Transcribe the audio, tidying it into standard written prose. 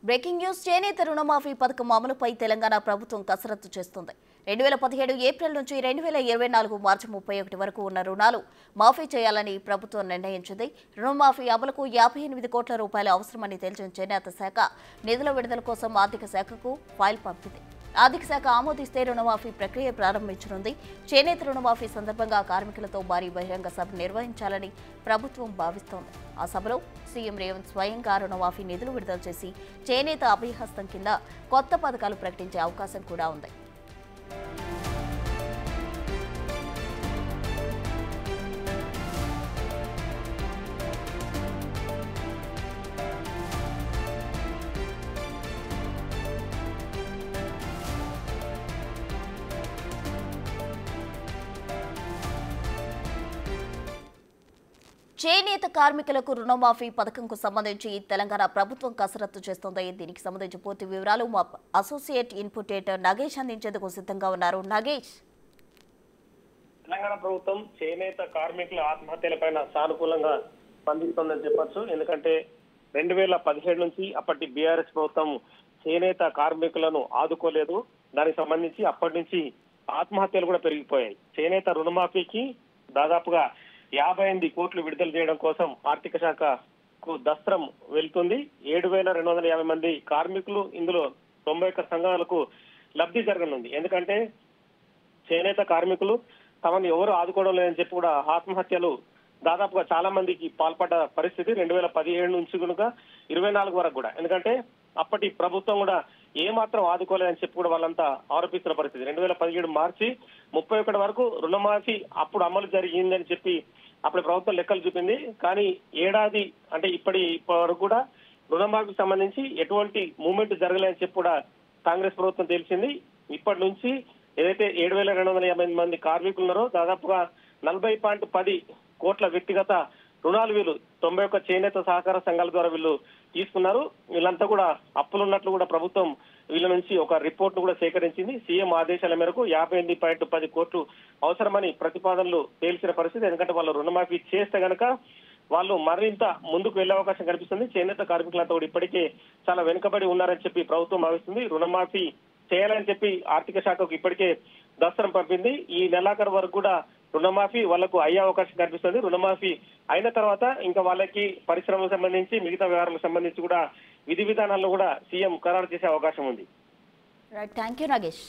Breaking news చేనేత రుణమాఫీ పథకం అమలుపై తెలంగాణ ప్రభుత్వం కసరత్తు చేస్తుంది. 2017 ఏప్రిల్ నుంచి 2024 మార్చి 31 వరకు ఉన్న రుణాలు మాఫీ చేయాలని ప్రభుత్వం నిర్ణయించింది. రుణమాఫీ అమలుకు 58 కోట్ల రూపాయలు అవసరమని తేల్చిన చేనేత శాఖ నిధుల విడుదల కోసం ఆర్థిక శాఖకు ఫైల్ పంపింది. ఆర్థిక శాఖ ఆమోదిస్తే రుణమాఫీ ప్రక్రియ ప్రారంభించనుంది. చేనేత రుణమాఫీ సందర్భంగా కార్మికులతో భారీ బహిరంగ సభ నిర్వహించాలని ప్రభుత్వం భావిస్తోంది. ఆ సభలో సీఎం రేవంత్ స్వయంగా రుణమాఫీ నిధులు విడుదల చేసి చేనేత అభయహస్తం కింద కొత్త పథకాలు ప్రకటించే అవకాశం కూడా ఉంది. చేనేత కార్మికులకు రుణమాఫీ పథకంకు సంబంధించి తెలంగాణ ప్రభుత్వం కసరత్తు చేస్తోంది. దీనికి సంబంధించి పూర్తి వివరాలు మా అసోసియేట్ ఇన్పుటేటర్ నగేష్ అందించేందుకు సిద్ధంగా ఉన్నారు. నగేష్, తెలంగాణ ప్రభుత్వం చేనేత కార్మికుల ఆత్మహత్యలపైన సానుకూలంగా స్పందిస్తోందని చెప్పొచ్చు. ఎందుకంటే 2017 నుంచి అప్పటి బీఆర్ఎస్ ప్రభుత్వం చేనేత కార్మికులను ఆదుకోలేదు. దానికి సంబంధించి అప్పటి నుంచి ఆత్మహత్యలు కూడా పెరిగిపోయాయి. చేనేత రుణమాఫీకి దాదాపుగా 58 కోట్లు విడుదల చేయడం కోసం ఆర్థిక శాఖకు దస్త్రం వెళ్తుంది. 7,250 మంది కార్మికులు, ఇందులో 91 సంఘాలకు లబ్ధి జరగనుంది. ఎందుకంటే చేనేత కార్మికులు తమను ఎవరు ఆదుకోవడం లేదని చెప్పి కూడా ఆత్మహత్యలు దాదాపుగా చాలా మందికి పాల్పడ్డ పరిస్థితి 2017 నుంచి కనుక 24 వరకు కూడా. ఎందుకంటే అప్పటి ప్రభుత్వం కూడా ఏమాత్రం ఆదుకోలేదని చెప్పి కూడా వాళ్ళంతా ఆరోపిస్తున్న పరిస్థితి. 2017 మార్చి 31 వరకు రుణమాఫీ అప్పుడు అమలు జరిగిందని చెప్పి అప్పుడు ప్రభుత్వం లెక్కలు చూపింది. కానీ ఏడాది అంటే ఇప్పటి వరకు కూడా రుణమాఫీకి సంబంధించి ఎటువంటి మూవ్మెంట్ జరగలేదని చెప్పి కూడా కాంగ్రెస్ ప్రభుత్వం తెలిసింది. ఇప్పటి నుంచి ఏదైతే 7,250 మంది కార్మికులు ఉన్నారో దాదాపుగా 40.10 కోట్ల వ్యక్తిగత రుణాలు వీళ్ళు 91 చేనేత సహకార సంఘాల ద్వారా వీళ్ళు తీసుకున్నారు. వీళ్ళంతా కూడా అప్పులున్నట్లు కూడా ప్రభుత్వం వీళ్ళ నుంచి ఒక రిపోర్ట్ ను కూడా సేకరించింది. సీఎం ఆదేశాల మేరకు 58.10 కోట్లు అవసరమని ప్రతిపాదనలు తేల్చిన పరిస్థితి. ఎందుకంటే వాళ్ళు రుణమాఫీ చేస్తే గనక వాళ్ళు మరింత ముందుకు వెళ్లే అవకాశం కనిపిస్తుంది. చేనేత కార్మికులంతా కూడా ఇప్పటికే చాలా వెనుకబడి ఉన్నారని చెప్పి ప్రభుత్వం భావిస్తుంది. రుణమాఫీ చేయాలని చెప్పి ఆర్థిక శాఖకు ఇప్పటికే దస్త్రం పంపింది. ఈ నెలాఖరు వరకు కూడా రుణమాఫీ వాళ్లకు అయ్యే అవకాశం కనిపిస్తుంది. రుణమాఫీ అయిన తర్వాత ఇంకా వాళ్ళకి పరిశ్రమలకు సంబంధించి మిగతా వ్యవహారాలకు సంబంధించి కూడా విధి విధానాల్లో కూడా సీఎం ఖరారు చేసే అవకాశం ఉంది. Thank you Nagesh.